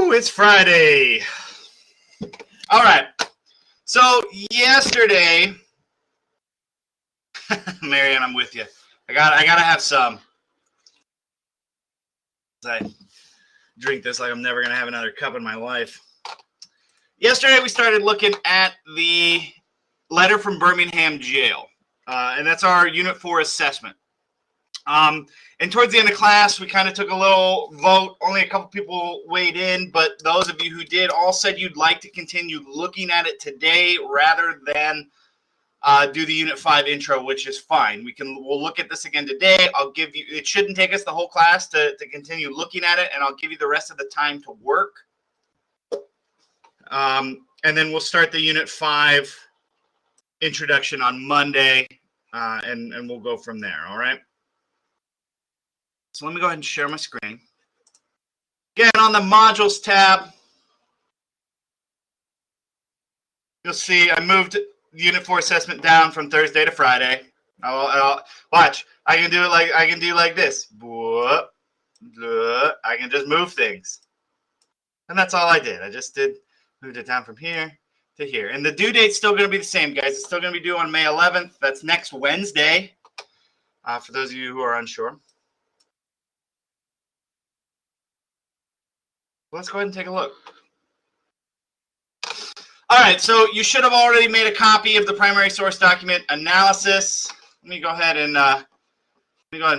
Woo, it's Friday. All right. So yesterday, Marianne, I'm with you. I gotta have some. I drink this like I'm never gonna have another cup in my life. Yesterday we started looking at the letter from Birmingham Jail, and that's our Unit 4 assessment. And towards the end of class, we kind of took a little vote. Only a couple people weighed in, but those of you who did all said you'd like to continue looking at it today rather than do the Unit 5 intro, which is fine. We'll look at this again today. I'll give you, it shouldn't take us the whole class to continue looking at it, and I'll give you the rest of the time to work. And then we'll start the Unit 5 introduction on Monday, and we'll go from there, all right? So let me go ahead and share my screen. Again, on the modules tab, you'll see I moved Unit 4 assessment down from Thursday to Friday. I'll watch. I can do like this. I can just move things, and that's all I did. I just moved it down from here to here, and the due date's still going to be the same, guys. It's still going to be due on May 11th. That's next Wednesday. For those of you who are unsure. Let's go ahead and take a look. All right, so you should have already made a copy of the primary source document analysis. Let me go ahead and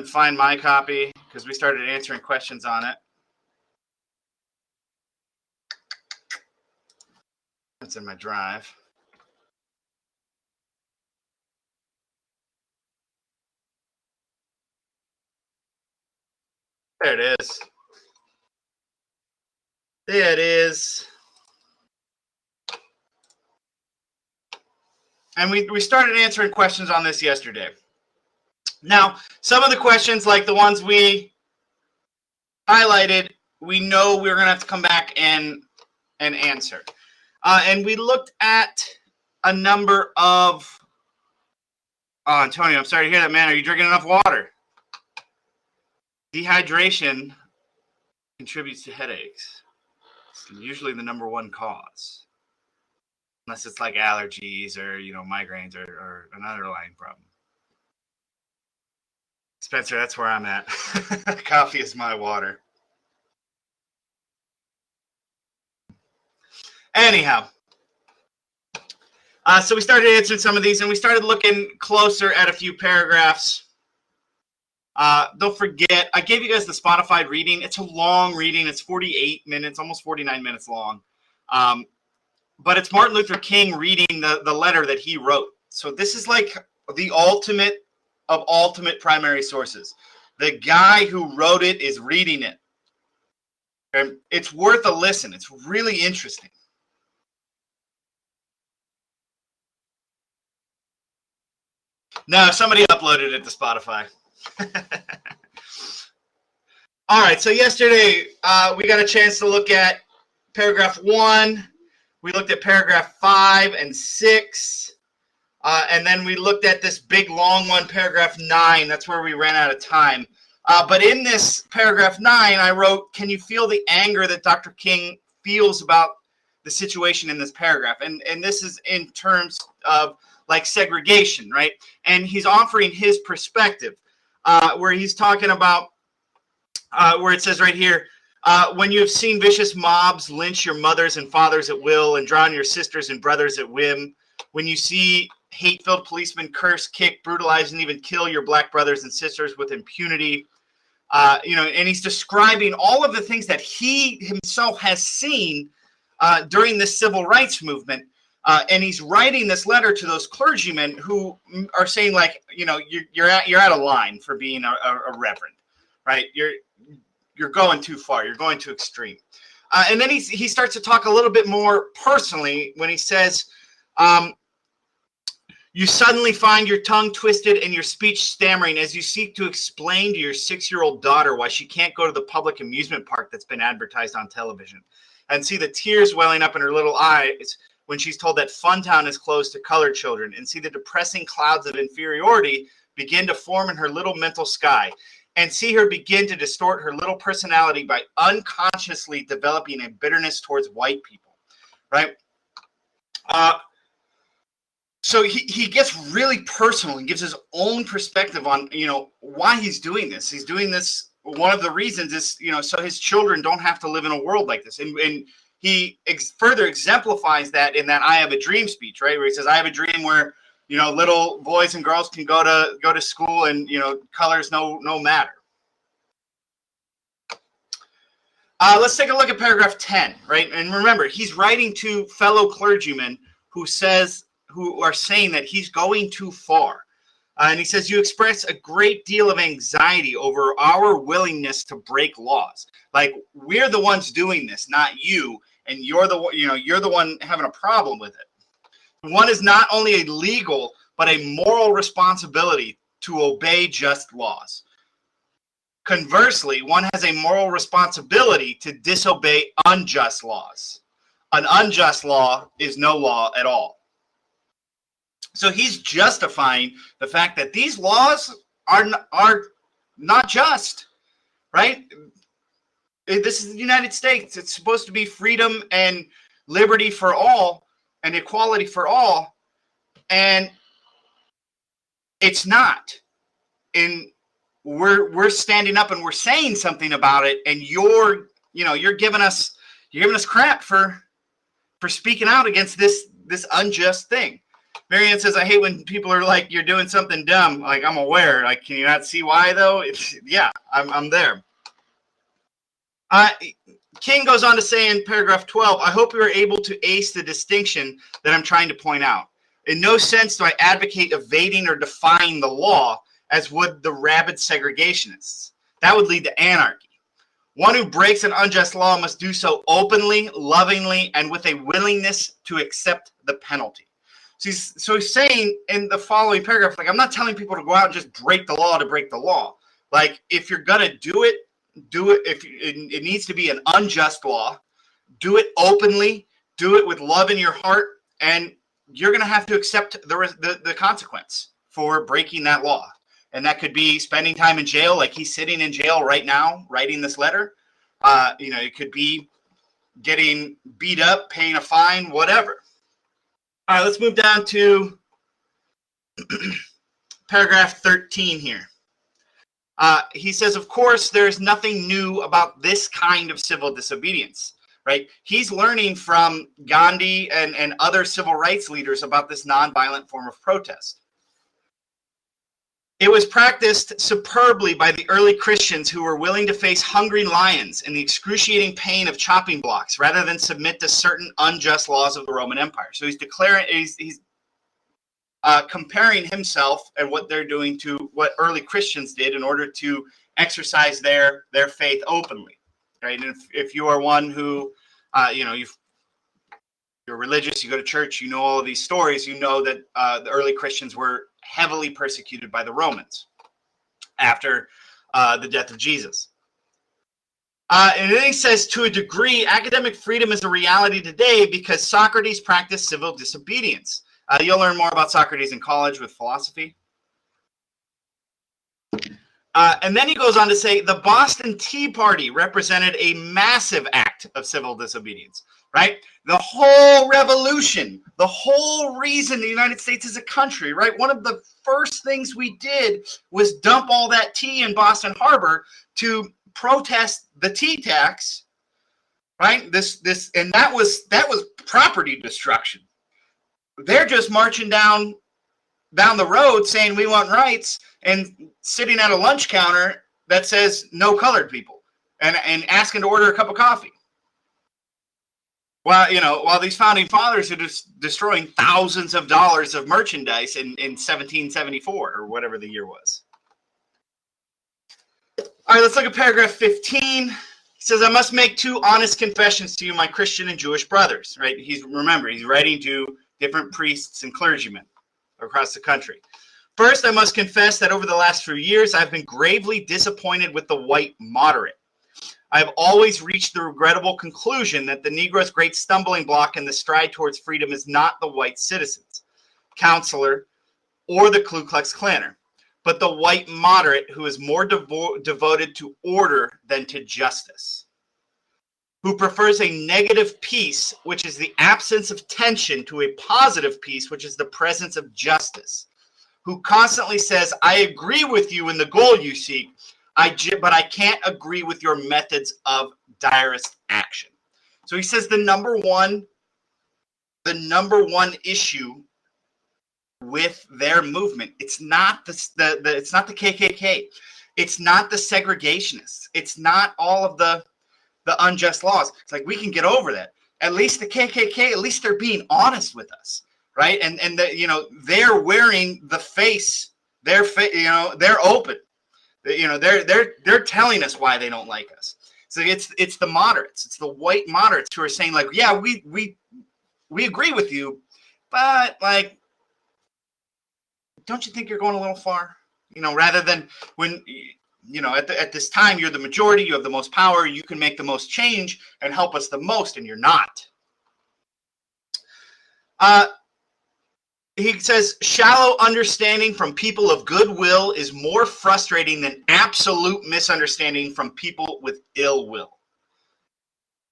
find my copy because we started answering questions on it. That's in my drive. There it is. There it is. And we started answering questions on this yesterday. Now, some of the questions, like the ones we highlighted, we know we're going to have to come back and answer. And we looked at a number of... Oh, Antonio, I'm sorry to hear that, man. Are you drinking enough water? Dehydration contributes to headaches. It's usually the number one cause. Unless it's like allergies or, migraines or an underlying problem. Spencer, that's where I'm at. Coffee is my water. Anyhow. So we started answering some of these, and we started looking closer at a few paragraphs. Don't forget, I gave you guys the Spotify reading. It's a long reading. It's 48 minutes, almost 49 minutes long. But it's Martin Luther King reading the letter that he wrote. So this is like the ultimate of ultimate primary sources. The guy who wrote it is reading it. And it's worth a listen. It's really interesting. No, somebody uploaded it to Spotify. All right, so yesterday we got a chance to look at paragraph 1. We looked at paragraph 5 and 6. And then we looked at this big long one, paragraph 9. That's where we ran out of time. But in this paragraph 9, I wrote, can you feel the anger that Dr. King feels about the situation in this paragraph? And this is in terms of like segregation, right? And he's offering his perspective, where he's talking about, where it says right here, when you have seen vicious mobs lynch your mothers and fathers at will and drown your sisters and brothers at whim, when you see hate-filled policemen curse, kick, brutalize, and even kill your black brothers and sisters with impunity, and he's describing all of the things that he himself has seen during the civil rights movement. And he's writing this letter to those clergymen who are saying, like, you're out of line for being a reverend, right? You're going too far. You're going too extreme. And then he starts to talk a little bit more personally when he says, you suddenly find your tongue twisted and your speech stammering as you seek to explain to your 6-year-old daughter why she can't go to the public amusement park that's been advertised on television, and see the tears welling up in her little eyes when she's told that Funtown is closed to colored children, and see the depressing clouds of inferiority begin to form in her little mental sky. and see her begin to distort her little personality by unconsciously developing a bitterness towards white people, right? So he gets really personal and gives his own perspective on, why he's doing this. He's doing this. One of the reasons is, so his children don't have to live in a world like this. And he further exemplifies that in that I Have a Dream speech, right? Where he says, I have a dream where, little boys and girls can go to school and, colors no matter. Let's take a look at paragraph 10, right? And remember, he's writing to fellow clergymen who are saying that he's going too far. And he says, you express a great deal of anxiety over our willingness to break laws. Like, we're the ones doing this, not you. And you're the one having a problem with it. One is not only a legal, but a moral responsibility to obey just laws. Conversely, one has a moral responsibility to disobey unjust laws. An unjust law is no law at all. So he's justifying the fact that these laws are not just, right? This is the United States. It's supposed to be freedom and liberty for all and equality for all, and it's not. And we're standing up and we're saying something about it, and you're giving us crap for speaking out against this unjust thing. Marianne says, I hate when people are like, you're doing something dumb. Like, I'm aware. Like, can you not see why, though? Yeah, I'm there. King goes on to say in paragraph 12, I hope you are able to ace the distinction that I'm trying to point out. In no sense do I advocate evading or defying the law, as would the rabid segregationists. That would lead to anarchy. One who breaks an unjust law must do so openly, lovingly, and with a willingness to accept the penalty. So he's saying in the following paragraph, like, I'm not telling people to go out and just break the law to break the law. Like, if you're going to do it. If it needs to be an unjust law, do it openly, do it with love in your heart, and you're going to have to accept the consequence for breaking that law. And that could be spending time in jail, like he's sitting in jail right now writing this letter. It could be getting beat up, paying a fine, whatever. All right, let's move down to paragraph 13 here. He says, of course, there's nothing new about this kind of civil disobedience, right? He's learning from Gandhi and other civil rights leaders about this nonviolent form of protest. It was practiced superbly by the early Christians who were willing to face hungry lions and the excruciating pain of chopping blocks rather than submit to certain unjust laws of the Roman Empire. So he's comparing himself and what they're doing to what early Christians did in order to exercise their faith openly, right? And if you are one who, you're religious, you go to church, you know all of these stories, you know that the early Christians were heavily persecuted by the Romans after the death of Jesus. And then he says, to a degree, academic freedom is a reality today because Socrates practiced civil disobedience. You'll learn more about Socrates in college with philosophy. And then he goes on to say, the Boston Tea Party represented a massive act of civil disobedience, right? The whole revolution, the whole reason the United States is a country, right? One of the first things we did was dump all that tea in Boston Harbor to protest the tea tax, right? And that was property destruction. They're just marching down the road saying we want rights and sitting at a lunch counter that says no colored people and asking to order a cup of coffee. While these founding fathers are just destroying thousands of dollars of merchandise in 1774 or whatever the year was. All right, let's look at paragraph 15. He says, I must make two honest confessions to you, my Christian and Jewish brothers, right? He's writing to different priests and clergymen across the country. First, I must confess that over the last few years, I've been gravely disappointed with the white moderate. I've always reached the regrettable conclusion that the Negro's great stumbling block in the stride towards freedom is not the white citizens, counselor, or the Ku Klux Klaner, but the white moderate who is more devoted to order than to justice, who prefers a negative peace, which is the absence of tension, to a positive peace, which is the presence of justice, who constantly says, I agree with you in the goal you seek, but I can't agree with your methods of direst action. So he says the number one issue with their movement, it's not it's not the KKK, it's not the segregationists, it's not all of the unjust laws. It's like, we can get over that. At least the KKK, at least they're being honest with us, right? And they're wearing the face. They're open. They're telling us why they don't like us. So it's the moderates, it's the white moderates who are saying, like, yeah, we agree with you, but, like, don't you think you're going a little far? Rather than when at this time, you're the majority, you have the most power, you can make the most change and help us the most, and you're not. He says, shallow understanding from people of goodwill is more frustrating than absolute misunderstanding from people with ill will.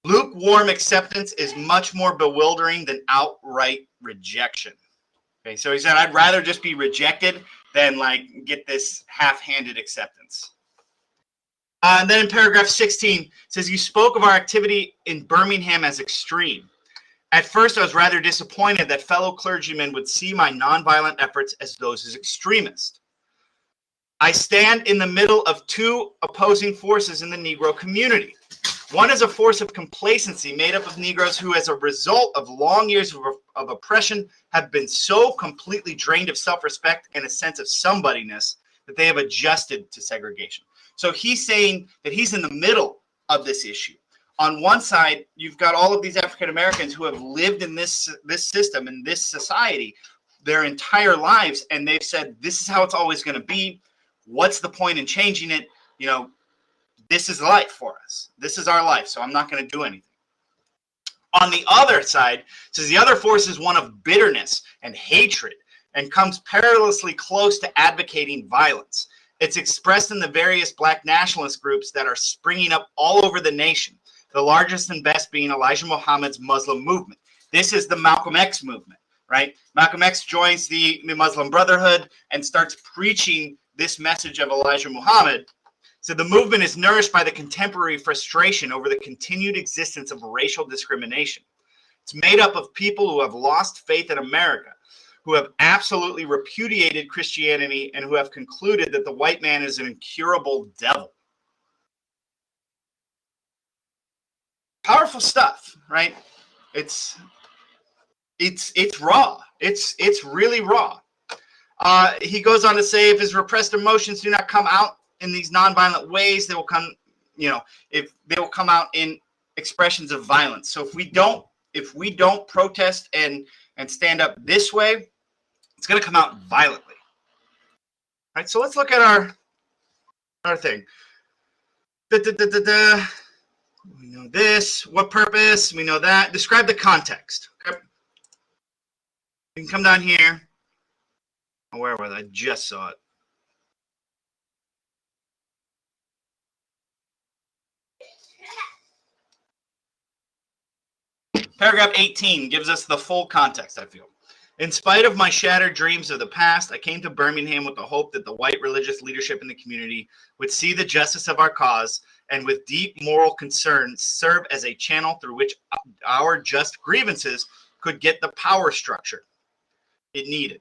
Lukewarm acceptance is much more bewildering than outright rejection. Okay, so he said, I'd rather just be rejected than, like, get this half-handed acceptance. And then in paragraph 16, it says, you spoke of our activity in Birmingham as extreme. At first, I was rather disappointed that fellow clergymen would see my nonviolent efforts as those as extremist. I stand in the middle of two opposing forces in the Negro community. One is a force of complacency made up of Negroes who, as a result of long years of oppression, have been so completely drained of self-respect and a sense of somebodyness that they have adjusted to segregation. So he's saying that he's in the middle of this issue. On one side, you've got all of these African Americans who have lived in this system, in this society, their entire lives, and they've said, this is how it's always going to be. What's the point in changing it? This is life for us. This is our life, so I'm not going to do anything. On the other side, says the other force is one of bitterness and hatred and comes perilously close to advocating violence. It's expressed in the various black nationalist groups that are springing up all over the nation, the largest and best being Elijah Muhammad's Muslim movement. This is the Malcolm X movement, right? Malcolm X joins the Muslim Brotherhood and starts preaching this message of Elijah Muhammad. So the movement is nourished by the contemporary frustration over the continued existence of racial discrimination. It's made up of people who have lost faith in America, who have absolutely repudiated Christianity, and who have concluded that the white man is an incurable devil. Powerful stuff, right? It's raw. It's really raw. He goes on to say, if his repressed emotions do not come out in these nonviolent ways, they will come, if they will come out in expressions of violence. So if we don't protest and stand up this way, it's going to come out violently. All right, so let's look at our thing. We know this. What purpose? We know that. Describe the context. Okay. You can come down here. Where was I? Just saw it. Paragraph 18 gives us the full context, I feel. In spite of my shattered dreams of the past, I came to Birmingham with the hope that the white religious leadership in the community would see the justice of our cause and with deep moral concern serve as a channel through which our just grievances could get the power structure it needed.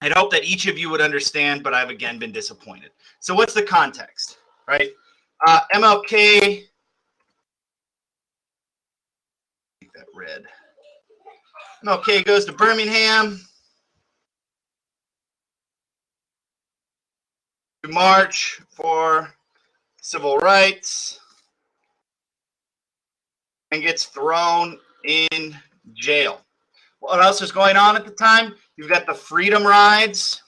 I'd hope that each of you would understand, but I've again been disappointed. So what's the context, right? MLK, make that red. MLK goes to Birmingham to march for civil rights and gets thrown in jail. What else is going on at the time? You've got the freedom rides,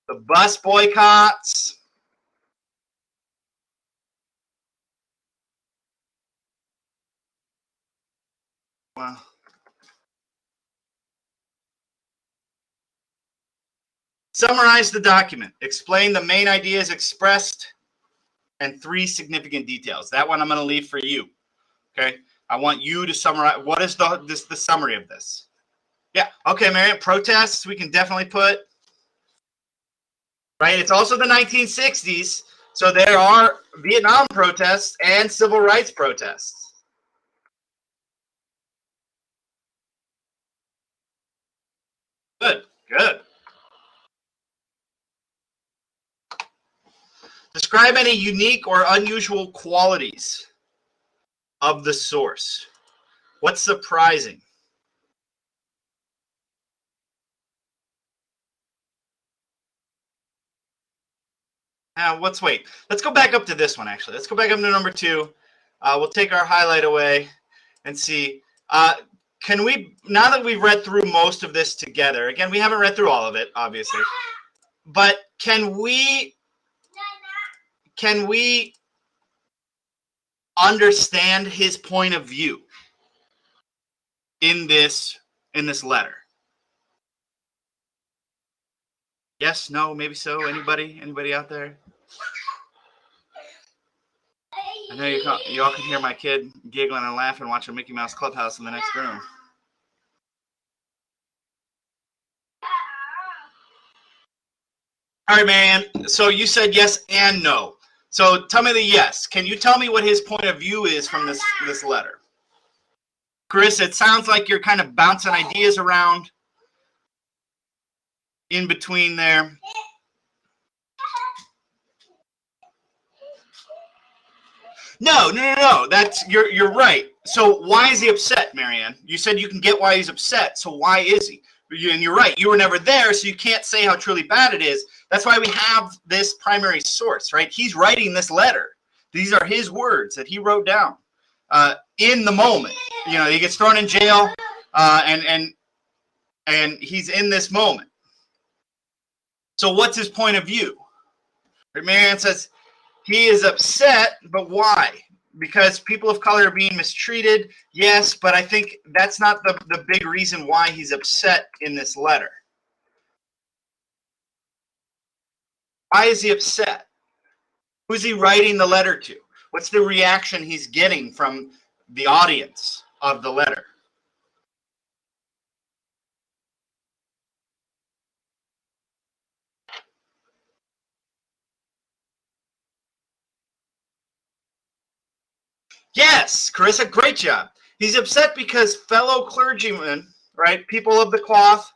the bus boycotts. Wow. Summarize the document. Explain the main ideas expressed and 3 significant details. That one I'm going to leave for you. Okay. I want you to summarize. What is the summary of this? Yeah. Okay, Marianne. Protests we can definitely put. Right. It's also the 1960s. So there are Vietnam protests and civil rights protests. Good. Good. Describe any unique or unusual qualities of the source. What's surprising? Wait. Let's go back up to this one, actually. Let's go back up to number 2. We'll take our highlight away and see. Can we, now that we've read through most of this together, again, we haven't read through all of it, obviously, but can we understand his point of view in this letter? Yes, no, maybe so. Anybody out there? I know you all can hear my kid giggling and laughing watching Mickey Mouse Clubhouse in the next room. All right, man. So you said yes and no. So tell me the yes. Can you tell me what his point of view is from this letter? Chris, it sounds like you're kind of bouncing ideas around in between there. No. That's you're right. So why is he upset, Marianne? You said you can get why he's upset. So why is he? And you're right. You were never there, so you can't say how truly bad it is. That's why we have this primary source, right? He's writing this letter. These are his words that he wrote down in the moment. You know, he gets thrown in jail, and he's in this moment. So what's his point of view? Marianne says he is upset, but why? Because people of color are being mistreated. Yes, but I think that's not the big reason why he's upset in this letter. Why is he upset? Who's he writing the letter to? What's the reaction he's getting from the audience of the letter? Yes, Carissa, great job. He's upset because fellow clergymen, right, people of the cloth,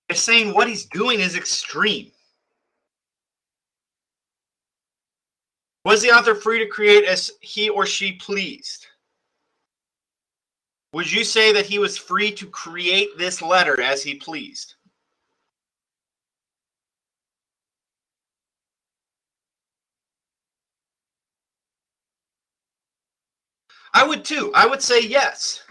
are saying what he's doing is extreme. Was the author free to create as he or she pleased? Would you say that he was free to create this letter as he pleased? I would too. I would say yes.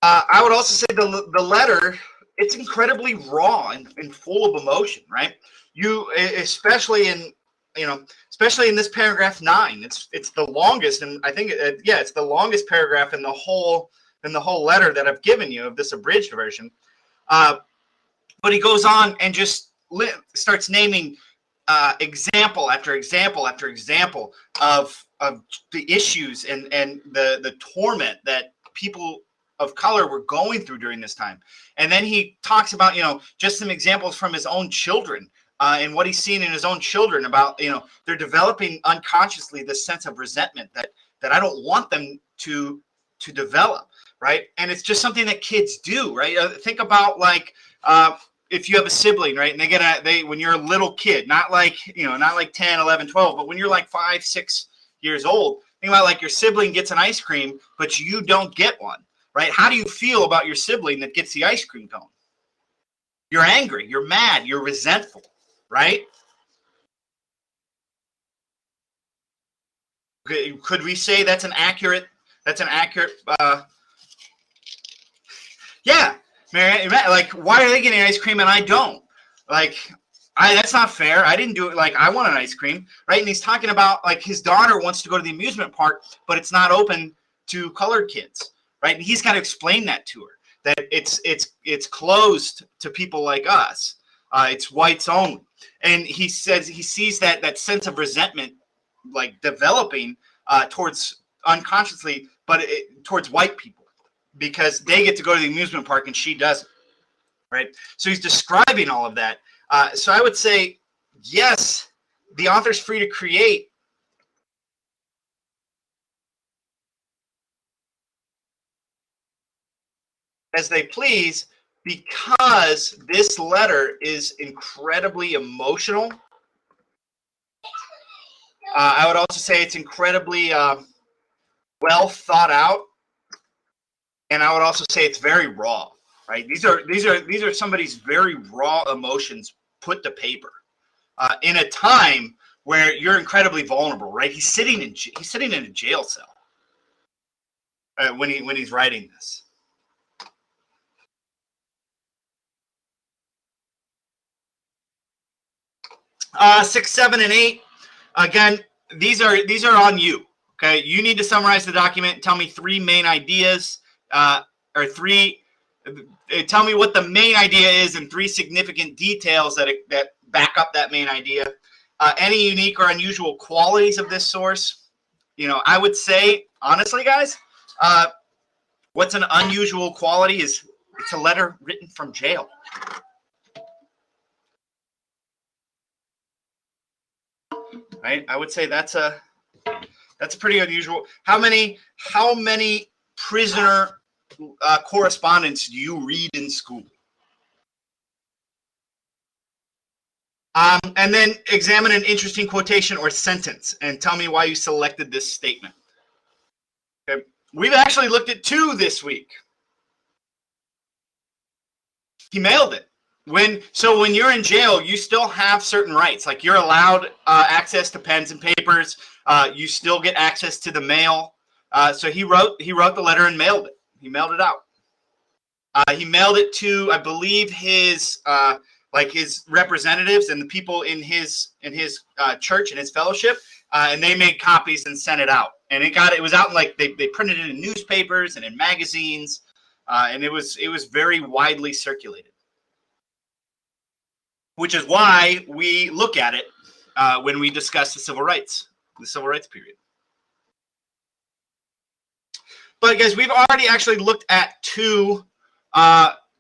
I would also say the letter, it's incredibly raw and full of emotion, right? You, especially in this paragraph 9, it's the longest, and I think it's the longest paragraph in the whole letter that I've given you of this abridged version. But he goes on and just starts naming example after example after example of the issues and the torment that people of color were going through during this time. And then he talks about, just some examples from his own children and what he's seen in his own children about, they're developing unconsciously this sense of resentment that I don't want them to develop, right? And it's just something that kids do, right? Think about if you have a sibling, right? And when you're a little kid, not like 10, 11, 12, but when you're like 5, 6 years old, think about your sibling gets an ice cream, but you don't get one, right? How do you feel about your sibling that gets the ice cream cone? You're angry, you're mad, you're resentful, right? Could we say that's an accurate, yeah, Mary, why are they getting ice cream and I don't? That's not fair. I didn't do it. I want an ice cream, right? And he's talking about his daughter wants to go to the amusement park, but it's not open to colored kids, right? And he's got to explain that to her, that it's closed to people like us. It's whites only. And he says he sees that sense of resentment like developing towards unconsciously, but towards white people, because they get to go to the amusement park and she doesn't, right? So he's describing all of that. So I would say, yes, the author's free to create as they please, because this letter is incredibly emotional. I would also say it's incredibly well thought out, and I would also say it's very raw. Right? These are somebody's very raw emotions put to paper in a time where you're incredibly vulnerable. Right? He's sitting in a jail cell when he's writing this. 6, 7, and 8. Again, these are on you. Okay, you need to summarize the document. Tell me 3 main ideas, or 3. Tell me what the main idea is and 3 significant details that back up that main idea. Any unique or unusual qualities of this source. You know, I would say honestly, guys, what's an unusual quality is it's a letter written from jail. Right? I would say that's pretty unusual. How many prisoner correspondence do you read in school? And then examine an interesting quotation or sentence and tell me why you selected this statement. Okay. We've actually looked at 2 this week. He mailed it. When you're in jail, you still have certain rights. Like you're allowed access to pens and papers. You still get access to the mail. So he wrote the letter and mailed it. He mailed it out. He mailed it to, I believe, his representatives and the people in his church and his fellowship, and they made copies and sent it out. And it was out in, like, they printed it in newspapers and in magazines, and it was very widely circulated. Which is why we look at it when we discuss the civil rights period. But guys, we've already actually looked at 2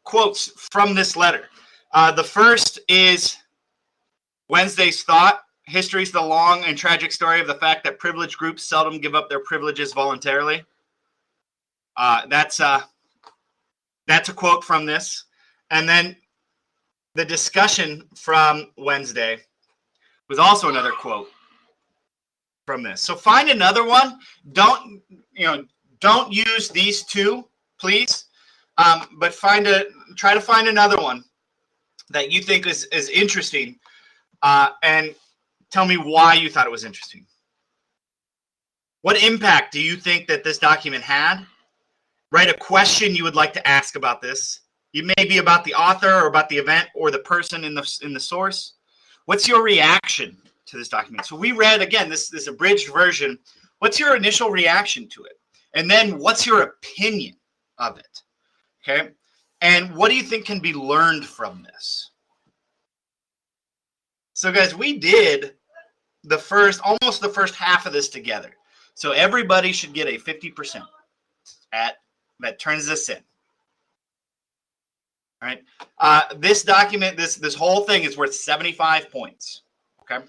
quotes from this letter. The first is Wednesday's thought. History is the long and tragic story of the fact that privileged groups seldom give up their privileges voluntarily. That's a quote from this. And then the discussion from Wednesday was also another quote from this. So find another one. Don't use these 2, please. But try to find another one that you think is interesting, and tell me why you thought it was interesting. What impact do you think that this document had? Write a question you would like to ask about this. It may be about the author or about the event or the person in the source. What's your reaction to this document? So we read, again, this abridged version. What's your initial reaction to it? And then what's your opinion of it? Okay? And what do you think can be learned from this? So guys, we did almost the first half of this together. So everybody should get a 50% that turns this in. All right. This document, this whole thing is worth 75 points. Okay.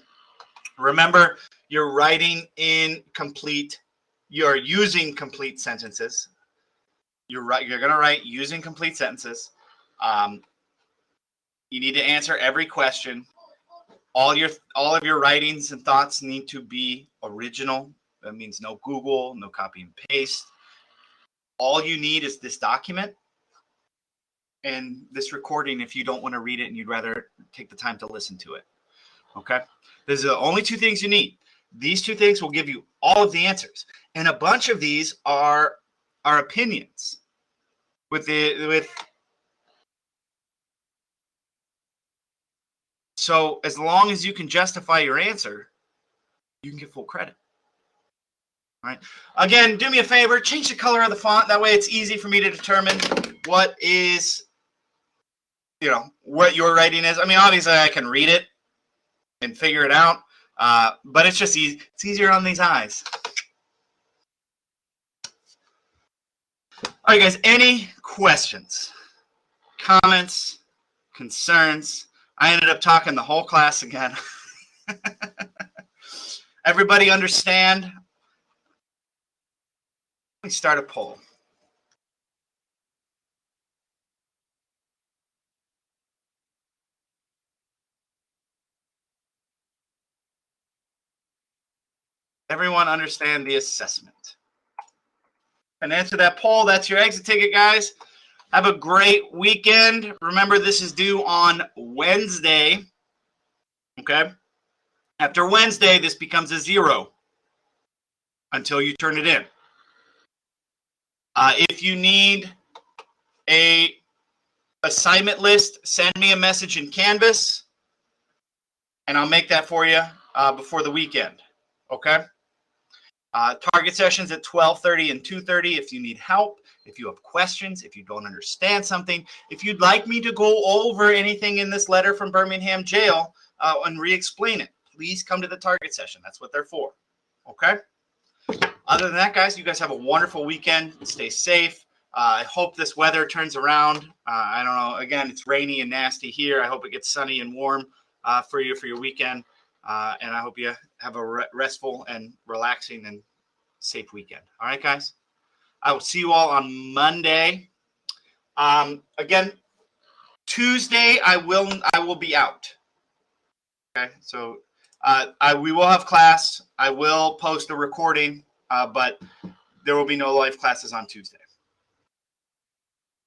Remember, you're writing in complete. You're using complete sentences. You're going to write using complete sentences. You need to answer every question. All of your writings and thoughts need to be original. That means no Google, no copy and paste. All you need is this document and this recording if you don't want to read it and you'd rather take the time to listen to it. Okay? These are the only 2 things you need. These 2 things will give you all of the answers. And a bunch of these are opinions. So as long as you can justify your answer, you can get full credit. All right. Again, do me a favor, change the color of the font. That way it's easy for me to determine what is, what your writing is. I mean, obviously I can read it and figure it out, but it's just easy. It's easier on these eyes. All right, guys, any questions, comments, concerns? I ended up talking the whole class again. Everybody understand? Let me start a poll. Everyone understand the assessment? And answer that poll. That's your exit ticket, guys. Have a great weekend. Remember, this is due on Wednesday. Okay? After Wednesday, this becomes a 0 until you turn it in. If you need a assignment list, send me a message in Canvas, and I'll make that for you before the weekend. Okay? Target sessions at 12:30 and 2:30 if you need help, if you have questions, if you don't understand something, if you'd like me to go over anything in this letter from Birmingham Jail and re-explain it, please come to the target session. That's what they're for. Okay? Other than that, guys, you guys have a wonderful weekend. Stay safe. I hope this weather turns around. I don't know. Again, it's rainy and nasty here. I hope it gets sunny and warm for you for your weekend. And I hope you have a restful and relaxing and safe weekend. All right, guys? I will see you all on Monday. Again, Tuesday I will be out. Okay, so we will have class. I will post a recording, but there will be no live classes on Tuesday.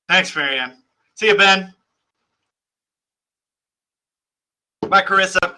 Thanks, Marianne. See you, Ben. Bye, Carissa.